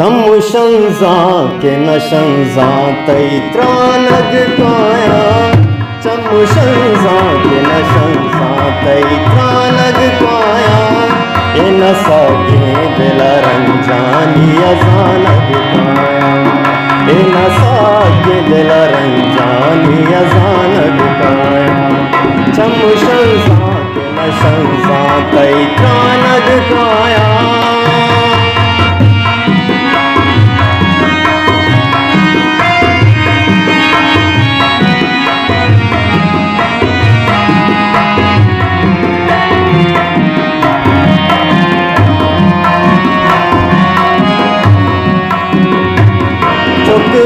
चमुशंजा के नशंजा तैत्रानग काया चमुशंजा के नशंजा तैत्रानग काया इन सगे दिल रंजानी अजानग काया इन सगे दिल रंजानी अजानग काया चमुशंजा के नशंजा तैत्रानग काया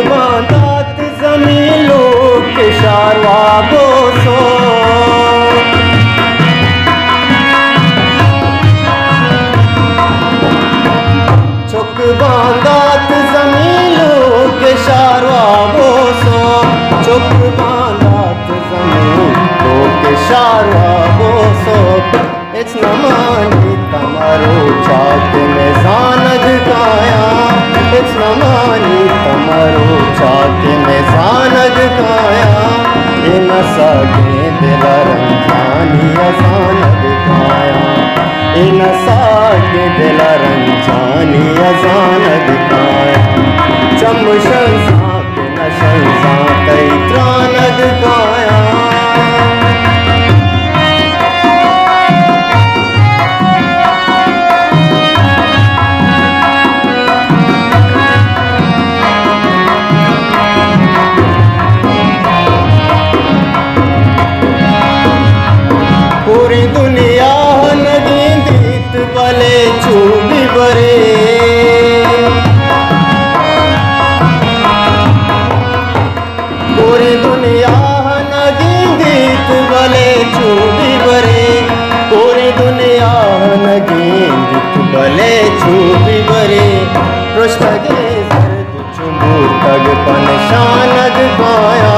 बांधात जमीलो के शारवा बोसो चुक बांधात जमीलो के शारवा बोसो चुक बांधात जमीलो के शारवा बोसो इस नमानी तमारो चाक में जानग काया इस नमानी तमारो चाक में जानग काया इन सगे दिल रंजानी अजानग काया इन सगे दिल रंजानी अजानग काया चमुशंजा के नशंजा तैत्रानग काया पूरी दुनिया नगी दीत वाले चूबी बरे पूरी दुनिया नगी दीत वाले चूबी बरे पूरी दुनिया नगी दीत वाले चूबी बरे पृष्ठगे सर्द चुंबू तग पनशानग काया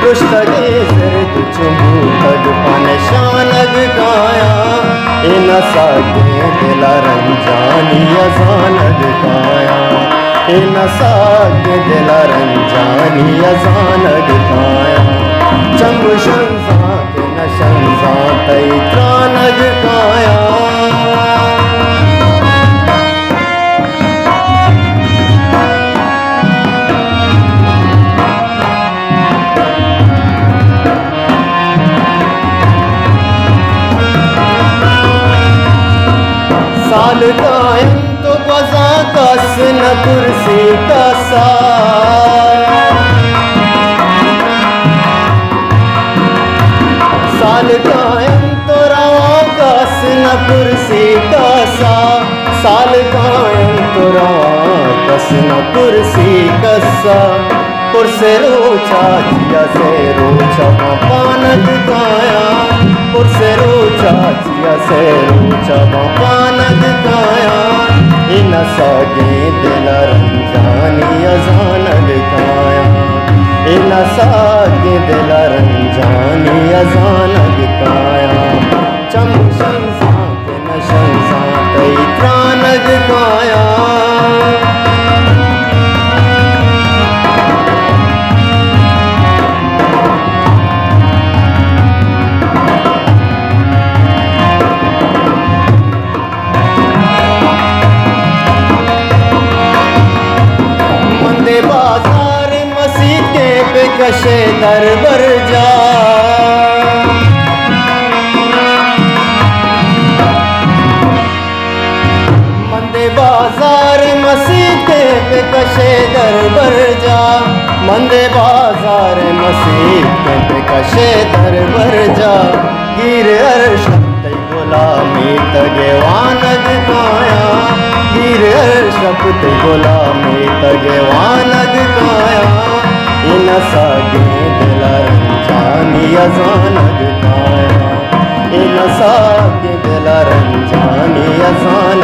पृष्ठगे सर्द चुंबू तग पनशानग काया इन सगे दिल रंजानी अजानग काया इन सगे दिल रंजानी अजानग काया चमुशंजा के नशंजा तैत्रानग काया साल कायम तो बजा कस न कुर्सी का साल कायम तो रवा कस न कुर्सी का साल कायम तो रवा कस न कुर्सी कसा पुरसे रोचा जिया से रोचा पानग काया पुरसे रोचा जिया से रोचा पानग काया इन सगे दिल रंजानी अजानग काया इन सगे दिल रंजानी अजानग काया चमुशंजा के नशंजा तैत्रानग काया बाजार मसीके पे कशे दर बर जा मंदे बाजार मसीके पे कशे दर बर जा मंदे बाजार मसीके पे कशे दर बर जा गिर अर्शत गुलामी तगे वानग काया गिर अर्शत गुलामी तगे वानग काया इन सगे दिल रंजानी अजानग काया इन सगे दिल रंजानी अजानग